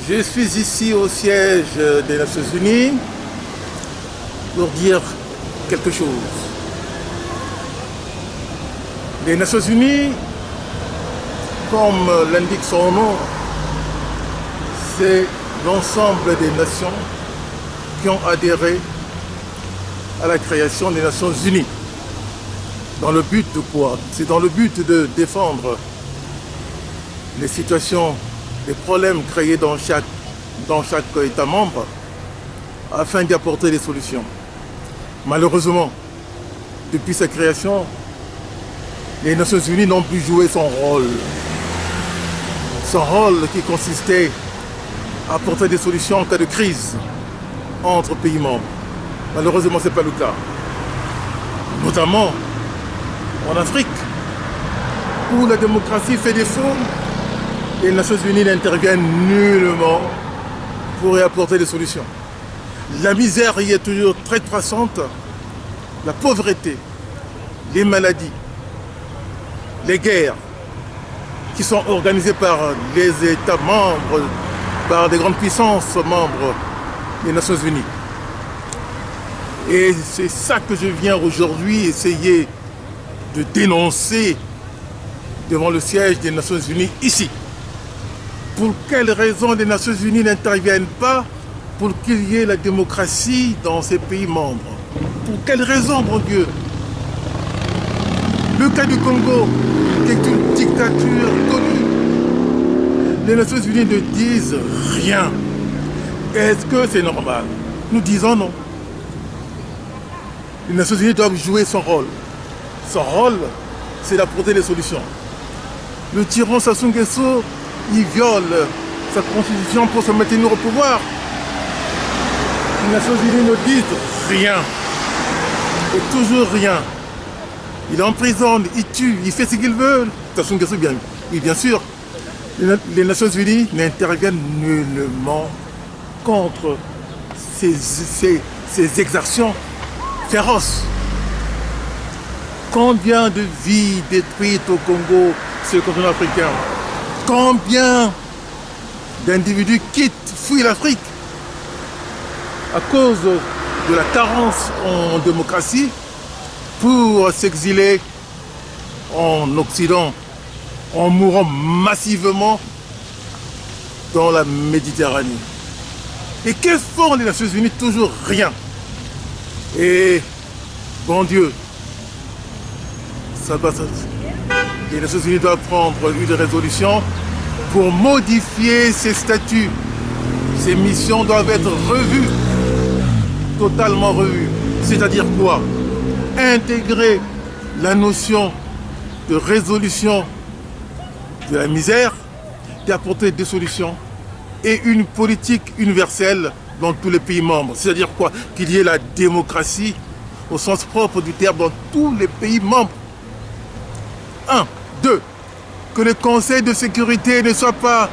Je suis ici au siège des Nations Unies pour dire quelque chose. Les Nations Unies, comme l'indique son nom, c'est l'ensemble des nations qui ont adhéré à la création des Nations Unies. Dans le but de quoi? C'est dans le but de défendre les situations, les problèmes créés dans chaque État membre afin d'y apporter des solutions. Malheureusement, depuis sa création, les Nations Unies n'ont plus joué son rôle. Son rôle qui consistait à apporter des solutions en cas de crise entre pays membres. Malheureusement, ce n'est pas le cas. Notamment en Afrique, où la démocratie fait défaut, les Nations Unies n'interviennent nullement pour y apporter des solutions. La misère y est toujours très croissante, la pauvreté, les maladies, les guerres qui sont organisées par les États membres, par des grandes puissances membres des Nations Unies. Et c'est ça que je viens aujourd'hui essayer de dénoncer devant le siège des Nations Unies ici. Pour quelles raisons les Nations Unies n'interviennent pas pour qu'il y ait la démocratie dans ces pays membres? Pour quelles raisons, mon Dieu? Le cas du Congo, qui est une dictature connue, les Nations Unies ne disent rien. Est-ce que c'est normal? Nous disons non. Les Nations Unies doivent jouer son rôle. Son rôle, c'est d'apporter des solutions. Le tyran Sassou Nguesso, il viole sa constitution pour se maintenir au pouvoir. Les Nations Unies ne disent rien. Et toujours rien. Il emprisonne, il tue, il fait ce qu'il veut. Sassou Nguesso, bien sûr. Les Nations Unies n'interviennent nullement contre ces exactions féroces. Combien de vies détruites au Congo sur le continent africain? Combien d'individus fuient l'Afrique à cause de la carence en démocratie pour s'exiler en Occident en mourant massivement dans la Méditerranée? Et que font les Nations Unies? Toujours rien. Et bon Dieu, les Nations Unies doivent prendre une résolution pour modifier ces statuts. Ces missions doivent être revues, totalement revues. C'est-à-dire quoi? Intégrer la notion de résolution de la misère, d'apporter des solutions et une politique universelle dans tous les pays membres. C'est-à-dire quoi? Qu'il y ait la démocratie au sens propre du terme dans tous les pays membres. 1. 2. Que le Conseil de sécurité ne soit pas,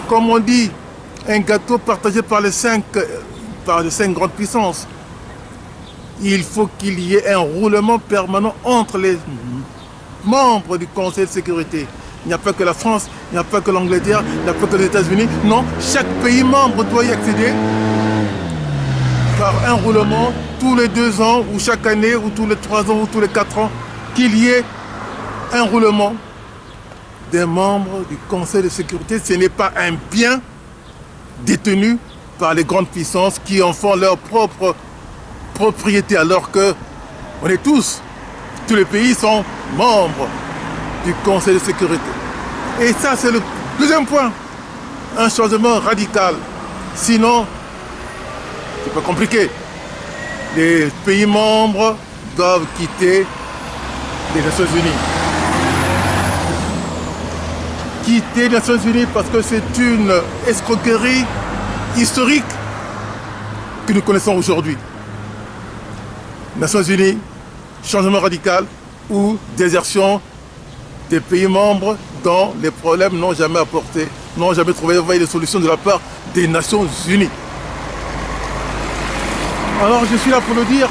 comme on dit, un gâteau partagé par les cinq grandes puissances. Il faut qu'il y ait un roulement permanent entre les membres du Conseil de sécurité. Il n'y a pas que la France, il n'y a pas que l'Angleterre, il n'y a pas que les États-Unis. Non, chaque pays membre doit y accéder par un roulement tous les 2 ans, ou chaque année, ou tous les 3 ans, ou tous les 4 ans, qu'il y ait un roulement des membres du Conseil de sécurité. Ce n'est pas un bien détenu par les grandes puissances qui en font leur propre propriété, alors que on est tous les pays sont membres du Conseil de sécurité. Et ça, c'est le deuxième point. Un changement radical. Sinon, c'est pas compliqué. Les pays membres doivent quitter les Nations Unies. Quitter les Nations Unies parce que c'est une escroquerie historique que nous connaissons aujourd'hui. Nations Unies, changement radical ou désertion des pays membres dont les problèmes n'ont jamais apporté, n'ont jamais trouvé de solution de la part des Nations Unies. Alors je suis là pour le dire,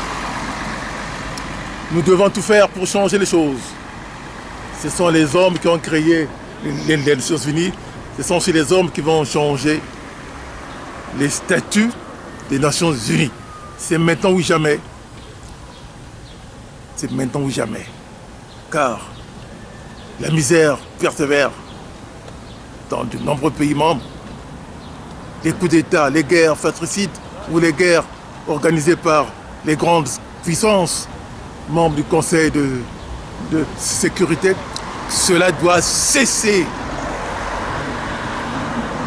nous devons tout faire pour changer les choses. Ce sont les hommes qui ont créé les Nations Unies, ce sont aussi les hommes qui vont changer les statuts des Nations Unies. C'est maintenant ou jamais. C'est maintenant ou jamais. Car la misère persévère dans de nombreux pays membres. Les coups d'État, les guerres fratricides ou les guerres organisées par les grandes puissances membres du Conseil de sécurité, cela doit cesser.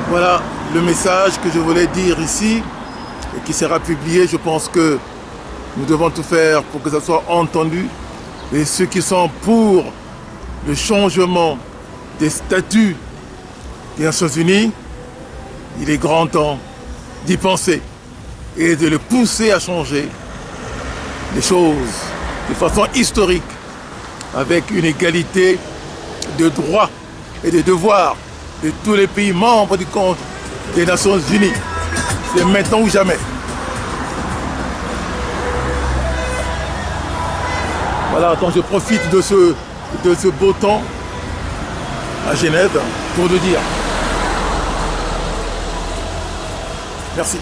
Voilà le message que je voulais dire ici et qui sera publié. Je pense que nous devons tout faire pour que ça soit entendu. Et ceux qui sont pour le changement des statuts des Nations Unies, il est grand temps d'y penser et de le pousser à changer les choses de façon historique, avec une égalité de droits et de devoirs de tous les pays membres du compte des Nations Unies. C'est maintenant ou jamais. Voilà, donc je profite de ce beau temps à Genève pour le dire. Merci.